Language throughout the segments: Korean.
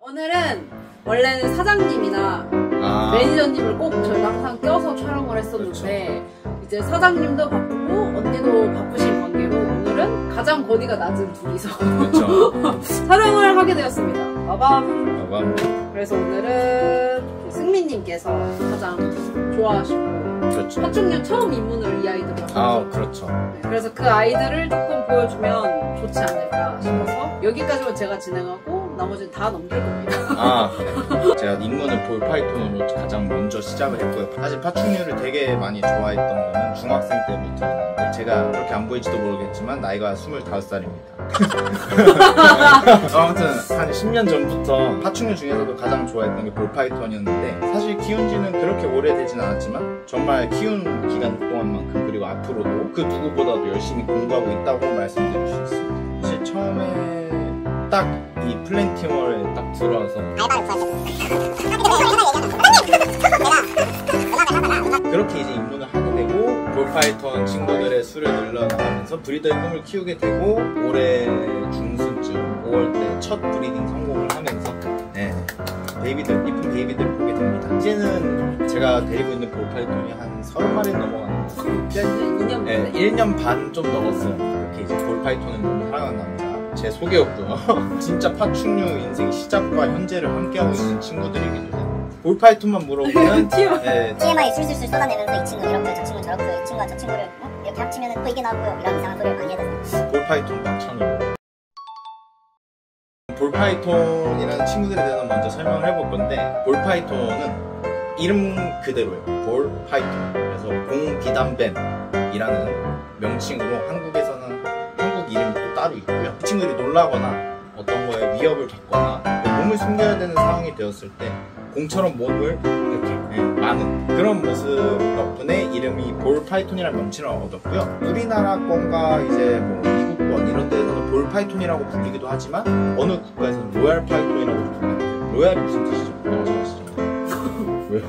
오늘은 원래는 사장님이나 매니저님을 꼭 저희가 항상 껴서 촬영을 했었는데 그렇죠. 이제 사장님도 바쁘고 언니도 바쁘신 관계로 오늘은 가장 권위가 낮은 둘이서 그렇죠. 촬영을 하게 되었습니다. 빠밤. 그래서 오늘은 승민님께서 가장 좋아하시고 그렇죠. 파충류 처음 입문을 이 아이들로 그렇죠. 네, 그래서 그 아이들을 조금 보여주면 좋지 않을까 싶어서 여기까지만 제가 진행하고 나머지는 다 넘길 겁니다. 네. 제가 입문을 볼파이톤으로 가장 먼저 시작을 했고요. 사실 파충류를 되게 많이 좋아했던 거는 중학생 때부터였는데 제가 그렇게 안 보일지도 모르겠지만 나이가 25살입니다. 아무튼 한 10년 전부터 파충류 중에서도 가장 좋아했던 게 볼파이톤이었는데 사실 키운 지는 그렇게 오래되진 않았지만 정말 키운 기간 동안만큼 그리고 앞으로도 그 누구보다도 열심히 공부하고 있다고 말씀드릴 수 있습니다. 사실 처음에 딱 이 플랜티멀에 딱 들어와서 그렇게 이제 입문을 하게 되고 볼파이톤 친구들의 수를 늘려나가면서 브리더의 꿈을 키우게 되고 올해 중순쯤 5월 때 첫 브리딩 성공을 하면서 베이비들, 이쁜 베이비들 보게 됩니다. 이제는 제가 데리고 있는 볼파이톤이 한 30마리 넘어가는 몇 년? 2년? 네, 1년 반 좀 넘었어요. 이렇게 이제 볼파이톤을 너무 사랑하는 남자. 제 소개였고요. 진짜 파충류 인생 시작과 현재를 함께하고 있는 친구들이기도 해요. 볼파이톤만 물어보면 TMI 술술술 쏟아내면서 이 친구 이렇고 저 친구 저렇고 이 친구와 저 친구를 이렇게 합치면 또 이게 나오고요. 이런 이상한 소리를 많이 해대서 볼파이톤 막창으로 볼파이톤이라는 친구들에 대해서 먼저 설명을 해볼 건데 볼파이톤은 이름 그대로예요. 볼파이톤. 그래서 공비단뱀이라는 명칭으로 한국에서는 한국 이름이 또 따로 있고요. 이 친구들이 놀라거나 어떤 거에 위협을 받거나 몸을 숨겨야 되는 상황이 되었을 때 공처럼 몸을 이렇게 마는 그런 모습 덕분에 이름이 볼파이톤이라는 명칭을 얻었고요. 우리나라 건가 이제 뭐 미국권 이런 데에서는 볼파이톤이라고 불리기도 하지만 어느 국가에서는 로얄 파이톤이라고 불립니다. 로얄이 무슨 뜻이죠? 너무 잘 아시죠? 왜요?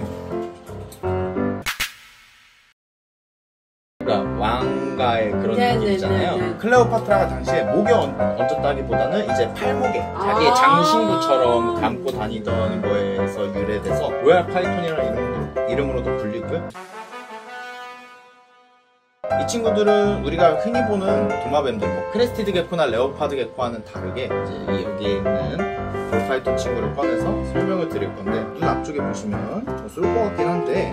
그러니까 왕가의 그런 느낌이잖아요. 클레오파트라가 당시에 목에 얹었다기보다는 이제 팔목에 자기의 장신구처럼 감고 다니던 거에서 유래돼서 로얄 파이톤이라는 이름으로도 불리고요. 이 친구들은 우리가 흔히 보는 도마뱀들, 뭐 크레스티드 게코나 레오파드 게코와는 다르게 이제 여기에 있는 볼파이톤 친구를 꺼내서 설명을 드릴 건데 눈 앞쪽에 보시면 좀 쏠 것 같긴 한데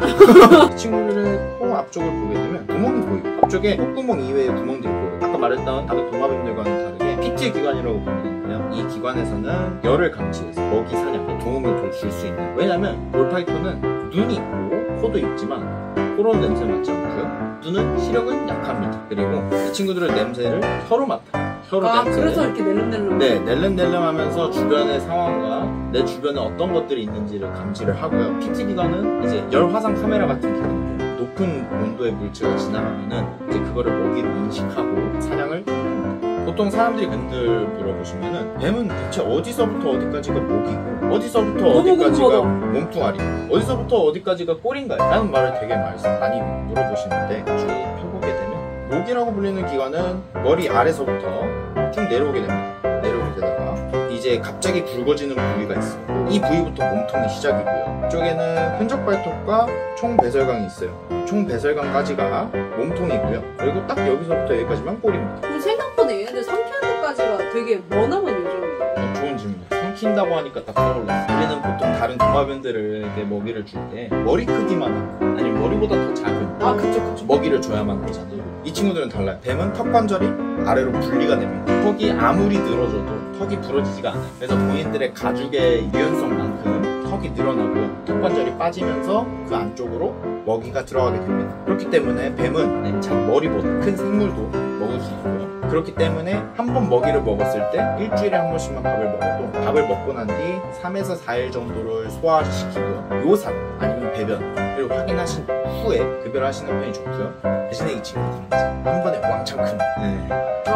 이 친구들의 코 앞쪽을 보게 되면 구멍이 보이고 앞쪽에 콧구멍 이외에 구멍들이 보여요. 아까 말했던 다른 도마뱀들과는 다르게 PT 기관이라고 불리는데요. 이 기관에서는 열을 감지해서 먹이 사냥에 도움을 줄 수 있는, 왜냐면 볼파이톤은 눈이 있고 코도 있지만 코로는 냄새 맡지 않고요. 눈은 시력은 약합니다. 그리고 이 친구들의 냄새를 혀로 맡아요. 혀로 냄새를. 그래서 이렇게 낼름낼름. 네, 낼름낼름하면서 주변의 상황과 내 주변에 어떤 것들이 있는지를 감지를 하고요. PT 기관은 이제 열 화상 카메라 같은 기관이에요. 높은 온도의 물체가 지나가면은 이제 그거를 먹이로 인식하고 사냥을 합니다. 보통 사람들이 뱀들 물어보시면은 뱀은 대체 어디서부터 어디까지가 목이고 어디서부터 어디까지가 몸뚱아리, 어디서부터 어디까지가 꼬리인가요? 라는 말을 되게 많이 물어보시는데 쭉 펴보게 되면 목이라고 불리는 기관은 머리 아래서부터 쭉 내려오게 됩니다. 내려오게 되다가 이제 갑자기 굵어지는 부위가 있어요. 이 부위부터 몸통이 시작이고요. 이쪽에는 흔적 발톱과 총 배설강이 있어요. 총 배설강까지가 몸통이고요. 그리고 딱 여기서부터 여기까지만 꼬리입니다. 생각보다 얘네들 삼키는 데까지가 되게 머나먼 요정이에요. 좋은 질문이에요. 삼킨다고 하니까 딱 떠올랐어요. 우리는 보통 다른 도마뱀들에게 먹이를 줄 때 머리 크기만 아니면 머리보다 더 작은 그쵸. 먹이를 줘야만 하잖아요. 이 친구들은 달라요. 뱀은 턱 관절이 아래로 분리가 됩니다. 턱이 아무리 늘어져도 턱이 부러지지가 않아요. 그래서 본인들의 가죽의 유연성만큼 턱이 늘어나고요. 턱 관절이 빠지면서 그 안쪽으로 먹이가 들어가게 됩니다. 그렇기 때문에 뱀은 머리보다 큰 생물도 먹을 수 있고요. 그렇기 때문에 한 번 먹이를 먹었을 때 일주일에 한 번씩만 밥을 먹어도 밥을 먹고 난 뒤 3에서 4일 정도를 소화시키고요. 요산 아니면 배변을 확인하신 후에 급여를 하시는 편이 좋고요. 대신에 이 친구들은 한 번에 왕창 큽니다.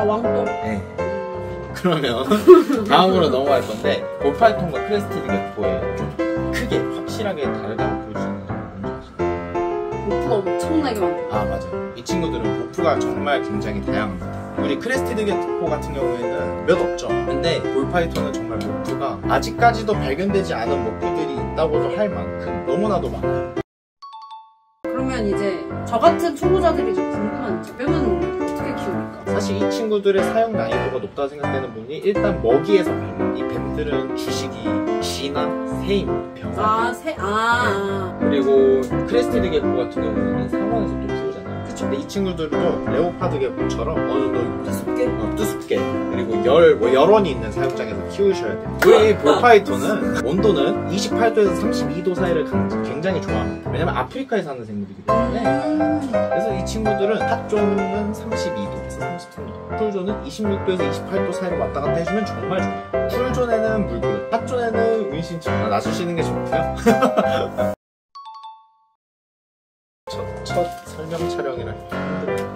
왕똥? 네. 그러면 다음으로 넘어갈 건데 볼파이톤과 크레스티드 게코의 좀 크게 확실하게 다르다고 볼 수 있는 건 뭔지 아시나요? 보프가 엄청나게 많다. 맞아요. 이 친구들은 보프가 정말 굉장히 다양합니다. 우리 크레스티드 게코 같은 경우에는 몇 없죠. 근데 볼파이톤은 정말 모프가 아직까지도 발견되지 않은 모프들이 있다고도 할 만큼 너무나도 많아요. 그러면 이제 저 같은 초보자들이 좀 궁금한지 뱀은 어떻게 키웁니까? 사실 이 친구들의 사용 난이도가 높다고 생각되는 분이 일단 먹이에서 발견. 이 뱀들은 주식이 쥐나 새입니다. 병아. 새? 그리고 크레스티드 게코 같은 경우는 상원에서 또 키우잖아요. 그쵸? 근데 이 친구들도 레오파드 게코처럼 어느 정도 뜨습게 그리고 열원이 있는 사육장에서 키우셔야 돼요. 우리 볼파이톤은 온도는 28도에서 32도 사이를 굉장히 좋아합니다. 왜냐면 아프리카에 사는 생물이기 때문에. 그래서 이 친구들은 핫존은 32도에서 33도, 쿨존은 26도에서 28도 사이로 왔다 갔다 해주면 정말 좋아요. 쿨존에는 물그릇, 핫존에는 은신처 놔주시는 게 좋고요. 첫 설명 촬영이라 힘들어요.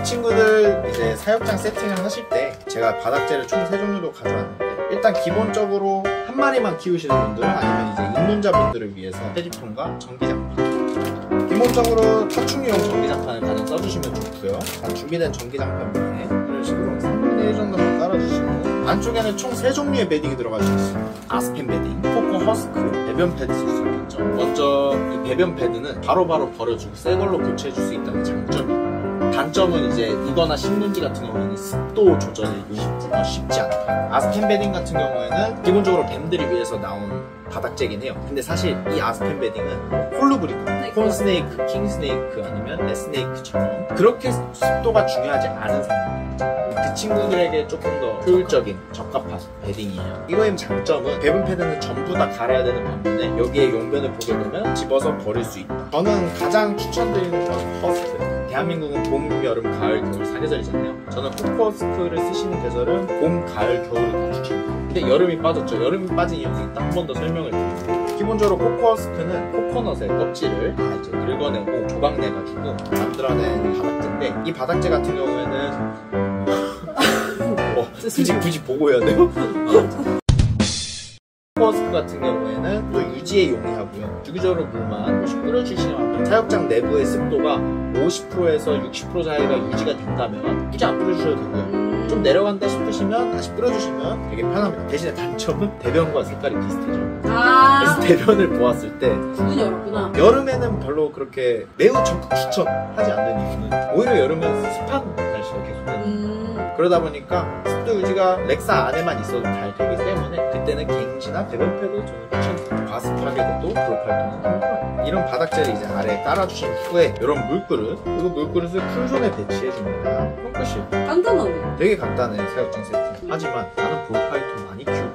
친구들 이제 사육장 세팅을 하실 때 제가 바닥재를 총 3종류도 가져왔는데, 일단 기본적으로 한 마리만 키우시는 분들 아니면 이제 입문자분들을 위해서 페리톤과 전기장판, 기본적으로 파충류용 전기장판을 가장 써주시면 좋고요. 준비된 전기장판 위에 이런 식으로 3분의 1 정도만 깔아주시고, 안쪽에는 총 3종류의 베딩이 들어갈 수 있습니다. 아스펜 베딩, 코코 허스크, 배변 패드 쓸 수 있겠죠. 먼저 이 배변 패드는 바로바로 버려주고 새 걸로 교체해줄 수 있다는 장점이, 단점은 이제 이거나 신문지 같은 경우는 습도 조절이 쉽지 않다. 아스펜 베딩 같은 경우에는 기본적으로 뱀들이 위해서 나온 바닥재긴 해요. 근데 사실 이 아스펜 베딩은 홀루브리드, 콘스네이크, 킹스네이크 아니면 레스네이크처럼 그렇게 습도가 중요하지 않은 상황입니다. 그 친구들에게 조금 더 효율적인 적합한 베딩이에요. 이거의 장점은 배변 패드는 전부 다 갈아야 되는 반면에 여기에 용변을 보게 되면 집어서 버릴 수 있다. 저는 가장 추천드리는 건 허스크. 대한민국은 봄, 여름, 가을, 겨울 4계절이잖아요. 저는 코코허스크를 쓰시는 계절은 봄, 가을, 겨울을 다 추천해요. 근데 여름이 빠졌죠. 여름이 빠진 이유는 일단 한 번 더 설명을 드릴게요. 기본적으로 코코허스크는 코코넛의 껍질을 이제 긁어내고 조각내가지고 만들어낸 바닥재인데, 이 바닥재 같은 경우에는 굳이 보고 해야 돼요? 코코허스크 같은 경우에는 또 유지에 용이하고요. 주기적으로 물만 한 번씩 뿌려주시면 사육장 내부의 습도가 50%에서 60% 사이가 유지가 된다면 굳이 안 뿌려주셔도 되고요. 좀 내려간다 싶으시면 다시 뿌려주시면 되게 편합니다. 대신에 단점은 대변과 색깔이 비슷해져. 그래서 대변을 보았을 때 구분이 어렵구나. 여름에는 별로 그렇게 매우 적극 추천하지 않는 이유는 오히려 여름엔 습한 날씨가 계속되는 그러다 보니까 습도 유지가 렉사 안에만 있어도 잘 되기 때문에 그때는 갱지나 배변 패드 저는 추천드립니다. 과습하게도 볼파이톤은 힘들어요. 이런 바닥재를 이제 아래에 깔아주신 후에 이런 물그릇, 그리고 물그릇을 쿨존에 배치해줍니다. 끝이에요. 간단하네. 되게 간단해요, 사육장 세팅. 하지만 나는 볼파이톤 많이 키우고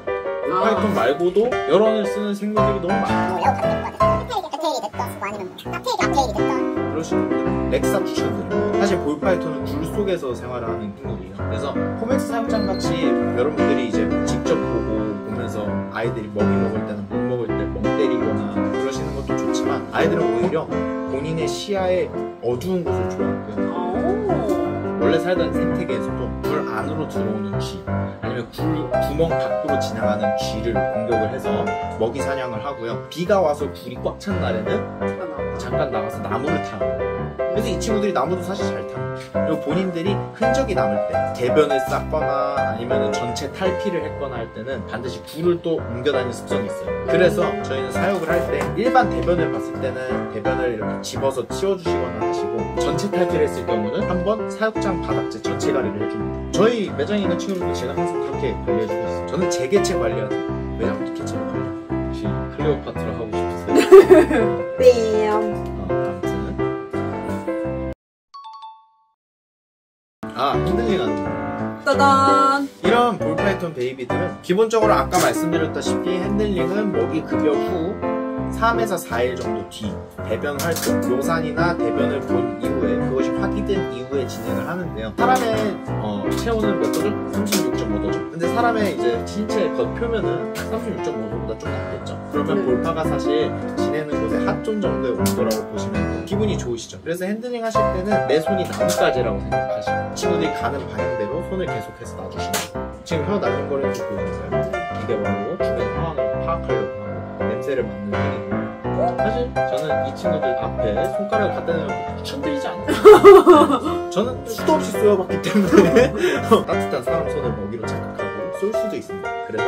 볼파이톤 말고도 열원을 쓰는 생물들이 너무 많아요. 칵테일이 됐던, 뭐 아니면 칵테일이 됐던 그러시는 분들은 렉사 추천드립니다. 사실 볼파이톤은 물 속에서 생활을 하는 생물이에요. 그래서 코맥스 사육장 같이 여러분들이 이제 직접 보면서 아이들이 먹이 먹을 때나 물 먹을 때 멍 때리거나 그러시는 것도 좋지만, 아이들은 오히려 본인의 시야에 어두운 곳을 좋아하고요. 원래 살던 생태계에서도 굴 안으로 들어오는 쥐 아니면 구멍 밖으로 지나가는 쥐를 공격을 해서 먹이 사냥을 하고요. 비가 와서 굴이 꽉 찬 날에는 잠깐 나가서 나무를 타요. 그래서 이 친구들이 나무도 사실 잘 타요. 그리고 본인들이 흔적이 남을 때 대변을 쌌거나 아니면 전체 탈피를 했거나 할 때는 반드시 굴을 또 옮겨다니는 습성이 있어요. 그래서 저희는 사육을 할 때 일반 대변을 봤을 때는 대변을 이렇게 집어서 치워주시거나 하시고, 전체 탈피를 했을 경우는 한번 사육장 바닥재 전체 관리를 해줍니다. 저희 매장에 있는 친구들도 제가 항상 그렇게 관리해주고 있어요. 저는 제 개체 관리하는 매장부터 개체를 관리해요. 혹시 클레오파트라 하고 싶으세요? 뺨. 아무튼 핸들링 하는 거. 따단. 이런 볼파이톤 베이비들은 기본적으로 아까 말씀드렸다시피 핸들링은 먹이 급여 후 3에서 4일 정도 뒤 대변 활동, 묘산이나 대변을 본 이후에 그것이 확인된 이후에 진행을 하는데요. 사람의 체온은 몇 도죠? 36.5도죠. 근데 사람의 이제 신체 겉표면은 36.5도보다 좀 낮겠죠. 그러면 볼파가 사실 지내는 곳에 핫존 정도의 온도라고 보시면 돼요. 기분이 좋으시죠? 그래서 핸들링 하실 때는 내 손이 나뭇가지라고 생각하시고 친구들이 가는 방향대로 손을 계속해서 놔주시면 돼요. 지금 혀 날린 거를 보이세요? 이게 바로 주변 상황을 파악하려고 하고 냄새를 맡는 행위고요. 사실 저는 이 친구들 앞에 손가락을 갖다 대는 걸 추천드리지 않아요. 저는 수도 없이 쏘여봤기 때문에 따뜻한 사람 손을 먹이로 착각하고 쏠 수도 있습니다. 그래서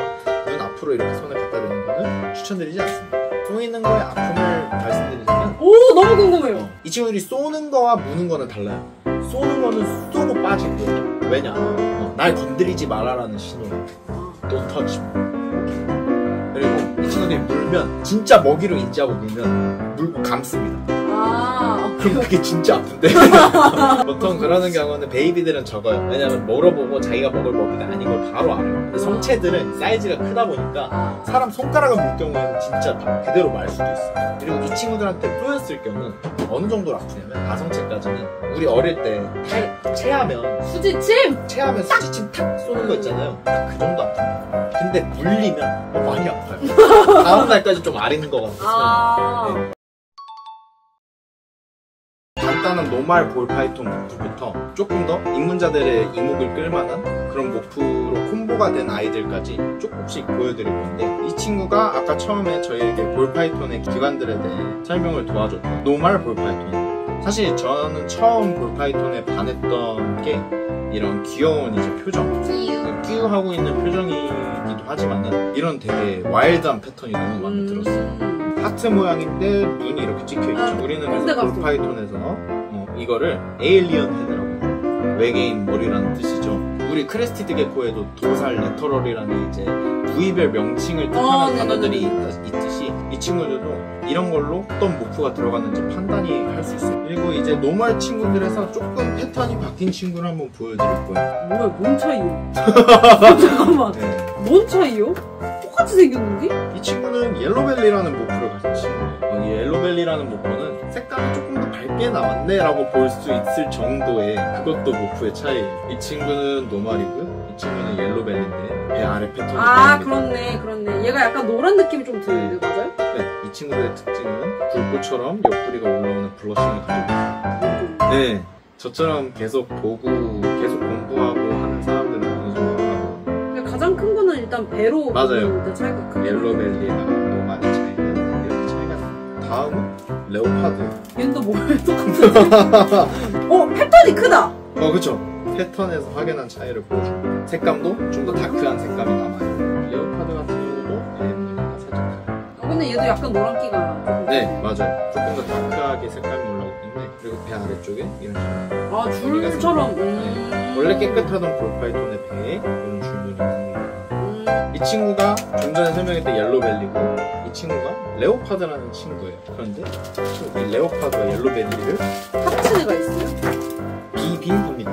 눈 앞으로 이렇게 손을 갖다 대는 거는 추천드리지 않습니다. 쏘이는 거의 아픔을 말씀드리자면 오, 너무 궁금해요. 이 친구들이 쏘는 거와 무는 거는 달라요. 쏘는 거는 쏘고 빠지고, 왜냐? 날 건드리지 마라라는 신호예요. Don't touch me. 그리고 이 친구들이 물면 진짜 먹이로 인지하고 물면 물고 감습니다. 그럼 그게 진짜 아픈데. 보통 그러는 경우는 베이비들은 적어요. 왜냐면 멀어보고 자기가 먹을 먹이가 아닌 걸 바로 알아요. 근데 성체들은 사이즈가 크다 보니까 사람 손가락을 물 경우에는 진짜 그대로 말 수도 있어요. 그리고 이 친구들한테 쏘였을 경우 어느 정도로 아프냐면 아성체까지는 우리 어릴 때 체하면 수지침? 체하면 수지침 탁 쏘는 거 있잖아요. 그 정도 아픕니다. 근데 물리면 많이 아파요. 다음 날까지 좀 아리는 것 같아서. 네. 간단한 노말 볼파이톤 모프부터 조금 더 입문자들의 이목을 끌만한 그런 모프로 콤보가 된 아이들까지 조금씩 보여드릴 건데, 이 친구가 아까 처음에 저희에게 볼파이톤의 기관들에 대해 설명을 도와줬던 노말 볼파이톤. 사실 저는 처음 볼파이톤에 반했던 게 이런 귀여운 이제 표정, 끼우하고 있는 표정이기도 하지만은 이런 되게 와일드한 패턴이 너무 마음에 들었어요. 하트 모양인데 눈이 이렇게 찍혀있죠. 우리는 그래서 볼파이톤에서 이거를 에일리언 헤드라고 해요. 외계인 머리라는 뜻이죠. 우리 크레스티드 게코에도 도살, 레터럴이라는 이제 부위별 명칭을 뜻하는 단어들이 있듯이 이 친구들도 이런 걸로 어떤 모프가 들어갔는지 판단이 할 수 있어요. 그리고 이제 노멀 친구들에서 조금 패턴이 바뀐 친구를 한번 보여드릴 거예요. 뭐야, 뭔 차이요? 잠깐만. 네. 뭔 차이요? 똑같이 생겼는데? 이 친구는 옐로벨리라는 모프를 가진 친구예요. 이 옐로벨리라는 모프는 색감이 조금 더 밝게 나왔네 라고 볼 수 있을 정도의 그것도 모프의 차이예요. 이 친구는 노말이고요. 이 친구는 옐로벨리인데 배 아래 패턴이 그렇네. 얘가 약간 노란 느낌이 좀 드는데, 맞아요? 네, 이 친구들의 특징은 불꽃처럼 옆구리가 올라오는 블러싱을 가지고 있어요. 네, 저처럼 계속 보고 계속 공부하고 하는 사람들은 어느 정도 하고. 가장 큰 거는 일단 배로 맞아요. 차이가 크고, 옐로벨리랑 노말의 차이는 이렇게 차이가 납니다. 다음은 레오파드. 얘는 또 뭐예요? 똑같은 패턴이 크다! 그쵸. 패턴에서 확연한 차이를 보여줍니다. 색감도 좀 더 다크한 색감이 남아요. 레오파드 같은 경우도 배 무늬가 살짝 달라요. 근데 얘도 약간 노란기가 조금. 네, 맞아요. 조금 더 다크하게 색감이 올라오기 때문에. 그리고 배 아래쪽에 이런 식으로 줄처럼. 네. 원래 깨끗하던 볼파이톤의 배에 이런 줄무늬 있습니다. 이 친구가 좀 전에 설명했던 옐로벨리고, 이 친구가 레오파드라는 친구예요. 그런데 이 레오파드와 옐로벨리를 합치가 있어요? 비빔합니다.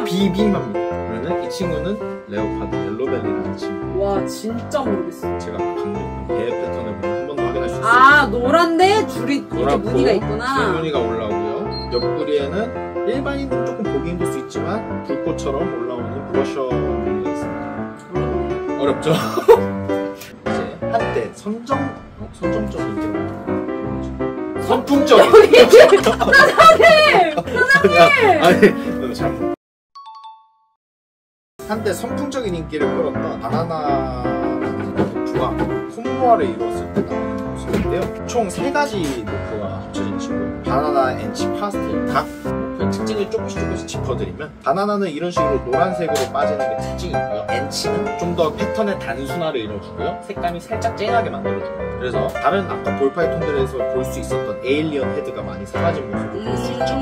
비빔합니다. 그러면 이 친구는 레오파드 옐로벨리라는 친구. 와, 진짜 모르겠어. 제가 방금 배의 패턴을 보면 한 번 더 확인할 수 있어요. 노란데 줄이 이렇게 무늬가 있구나. 줄무늬가 올라오고요. 옆구리에는 일반인들은 조금 보기 힘들 수 있지만 불꽃처럼 올라오는 브러셔 무늬가 있습니다. 어렵죠? 이제 한때 선정적인 선풍적인 아니 잘못. 한때 선풍적인 인기를 끌었던 바나나라는 모프가 콤보화를 이루었을 때 나오는 모습인데요. 총 3가지 모프가 합쳐진 친구예요. 바나나, 엔치, 파스텔 각 모프의 특징을 조금씩 짚어드리면, 바나나는 이런 식으로 노란색으로 빠지는 게 특징이고요. 엔치는 좀 더 패턴의 단순화를 이뤄주고요. 색감이 살짝 쨍하게 만들어줍니다. 그래서 다른 아까 볼파이톤들에서 볼 수 있었던 에일리언 헤드가 많이 사라진 모습을 볼 수 있죠.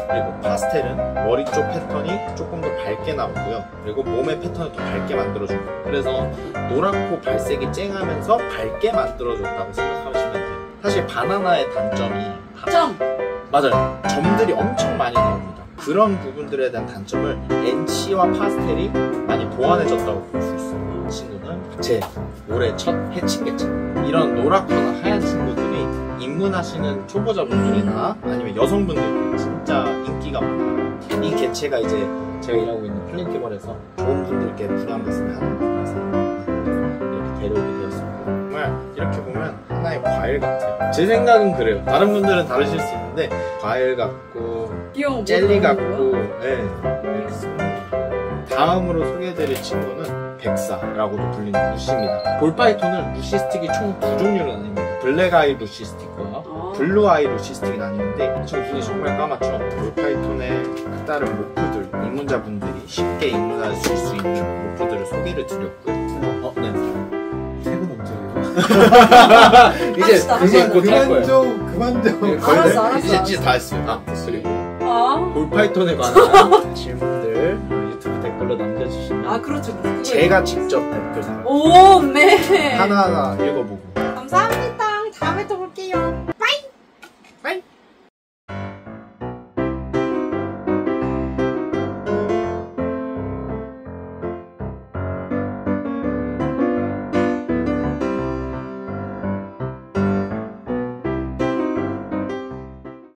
그리고 파스텔은 머리 쪽 패턴이 조금 더 밝게 나오고요. 그리고 몸의 패턴을 더 밝게 만들어줍니다. 그래서 노랗고 발색이 쨍하면서 밝게 만들어줬다고 생각하시면 돼요. 사실 바나나의 단점이 맞아요. 점들이 엄청 많이 나옵니다. 그런 부분들에 대한 단점을 엔치와 파스텔이 많이 보완해줬다고 볼 수 있어요. 이 친구는 제 올해 첫 해칭개체. 이런 노랗거나 하얀 친구들이 입문하시는 초보자분들이나 아니면 여성분들 진짜 인기가 많아요. 이 개체가 이제 제가 일하고 있는 플린티벌에서 좋은 분들께 분양됐으면 하는 분에서 이렇게 데려오게 되었습니다. 정말 이렇게 보면 하나의 과일 같아요. 제 생각은 그래요. 다른 분들은 다르실 수 있는데 과일 같고 젤리 같고 이렇습니다. 다음으로 소개해드릴 친구는 백사라고도 불리는 루시입니다. 볼파이톤은 루시 스틱이 총 2종류로 나뉩니다. 블랙 아이 루시스틱과 블루 아이 루시스틱이 나뉘는데 저 눈이 정말 까맣죠. 볼파이톤의 다른 모프들 입문자분들이 쉽게 입문하실 수 있는 모프들을 소개를 드렸고요. 네. 퇴근 언제예요? 이제 곧 할 거예요. 그만 좀. 알았어. 이제 다 했어요. 그리고 볼파이톤에 관한 질문들 유튜브 댓글로 남겨주시면 그렇죠. 제가 직접 댓글 달아요. 오, 네. 하나하나 읽어보고